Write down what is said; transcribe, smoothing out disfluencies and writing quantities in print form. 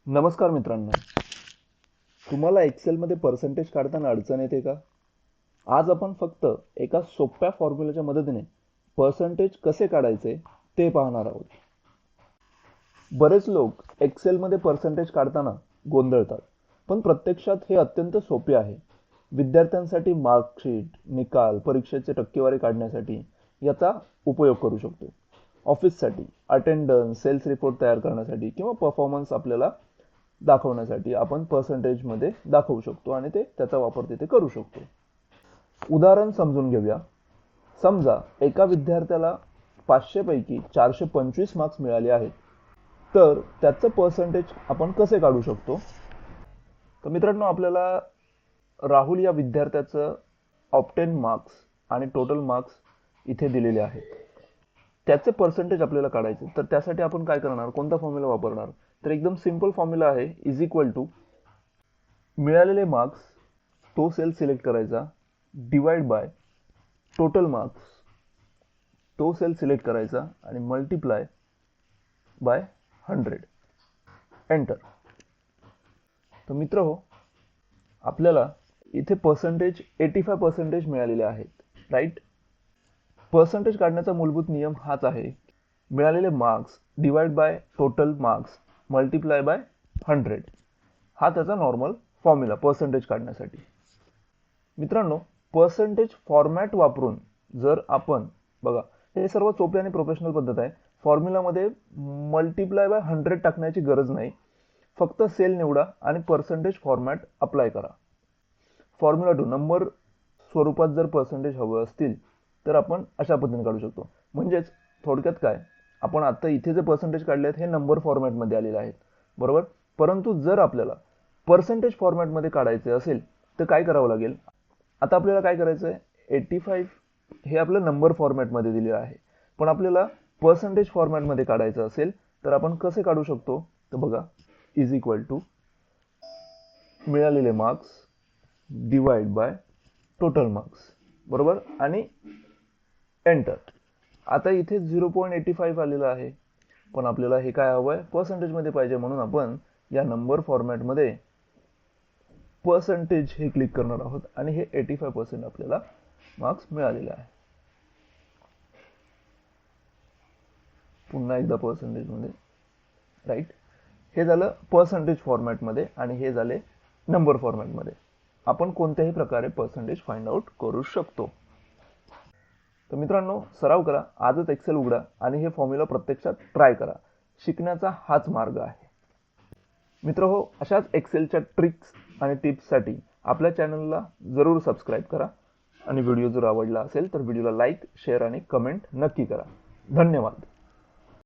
नमस्कार मित्रांनो, तुम्हाला एक्सेलमध्ये पर्सेंटेज काढताना अडचण येते का? आज आपण फक्त एका सोप्या फॉर्म्युलाच्या मदतीने पर्सेंटेज कसे काढायचे ते पाहणार आहोत. बरेच लोक एक्सेलमध्ये पर्सेंटेज काढताना गोंधळतात, पण प्रत्यक्षात हे अत्यंत सोपे आहे. विद्यार्थ्यांसाठी मार्कशीट, निकाल, परीक्षेचे टक्केवारी काढण्यासाठी याचा उपयोग करू शकतो. ऑफिससाठी अटेंडन्स, सेल्स रिपोर्ट तयार करण्यासाठी किंवा परफॉर्मन्स आपल्याला दाखवण्यासाठी आपण पर्सेंटेजमध्ये दाखवू शकतो आणि त्याचा वापर तिथे करू शकतो. उदाहरण समजून घेऊया. समजा एका विद्यार्थ्याला 500 पैकी 425 मार्क्स मिळाले आहेत, तर त्याचं पर्सेंटेज आपण कसे काढू शकतो? तर मित्रांनो, आपल्याला राहुल या विद्यार्थ्याचं ऑब्टेन मार्क्स आणि टोटल मार्क्स इथे दिलेले आहेत. त्याचे पर्सेंटेज आपल्याला काढायचे, तर त्यासाठी आपण काय करणार, कोणता फॉर्म्युला वापरणार? तर एकदम सिंपल फॉर्म्युला आहे, इज इक्वल टू मिळालेले मार्क्स, तो सेल सिलेक्ट करायचा, डिवाइड बाय टोटल मार्क्स, तो सेल सिलेक्ट करायचा आणि मल्टिप्लाय बाय 100. एंटर. तर मित्र हो, आपल्याला इथे पर्सेंटेज 85% मिळालेले आहेत, राईट? पर्सेंटेज काढण्याचा मूलभूत नियम हाच आहे, मिळालेले marks divide by total marks multiply by 100. हा त्याचा नॉर्मल फॉर्म्युला पर्सेंटेज काढण्यासाठी. मित्रांनो, पर्सेंटेज फॉर्मॅट वापरून जर आपण बघा, हे सर्व सोपे आणि प्रोफेशनल पद्धत आहे. फॉर्म्युलामध्ये मल्टिप्लाय बाय 100 टाकण्याची गरज नाही, फक्त सेल निवडा आणि पर्सेंटेज फॉर्मॅट अप्लाय करा. फॉर्म्युला 2 नंबर स्वरूपात जर पर्सेंटेज हवं असतील तर आपण अशा पद्धतीने काढू शकतो. म्हणजेच थोडक्यात काय, आपण आता इथे जे पर्सेंटेज काढले आहेत हे नंबर फॉर्मॅटमध्ये आलेले आहेत, बरोबर? परंतु जर आपल्याला पर्सेंटेज फॉर्मॅटमध्ये काढायचे असेल तर काय करावं लागेल? आता आपल्याला काय करायचं आहे, 85 हे आपलं नंबर फॉर्मॅटमध्ये दिलेलं आहे, पण आपल्याला पर्सेंटेज फॉर्मॅटमध्ये काढायचं असेल तर आपण कसे काढू शकतो? तर बघा, इज इक्वल टू मिळालेले marks divide by total marks, बरोबर? आणि एंटर. आता इथे 0.85 आलेलं आहे, पण आपल्याला हे काय हवं आहे, पर्सेंटेजमध्ये पाहिजे, म्हणून आपण या नंबर फॉर्मॅटमध्ये पर्सेंटेज हे क्लिक करणार आहोत आणि हे 85% आपल्याला मार्क्स मिळालेले आहे. पुन्हा एकदा पर्सेंटेजमध्ये, राईट? हे झालं पर्सेंटेज फॉर्मॅटमध्ये आणि हे झाले नंबर फॉर्मॅटमध्ये. आपण कोणत्याही प्रकारे पर्सेंटेज फाइंड आउट करू शकतो. तर मित्रांनो, सराव करा, आजच एक्सेल उघडा आणि हे फॉर्म्युला प्रत्यक्षात ट्राय करा. शिकण्याचा हाच मार्ग आहे. मित्र हो, अशाच एक्सेलच्या ट्रिक्स आणि टिप्ससाठी आपल्या चॅनलला जरूर सबस्क्राईब करा आणि व्हिडिओ जर आवडला असेल तर व्हिडिओला लाईक, शेअर आणि कमेंट नक्की करा. धन्यवाद.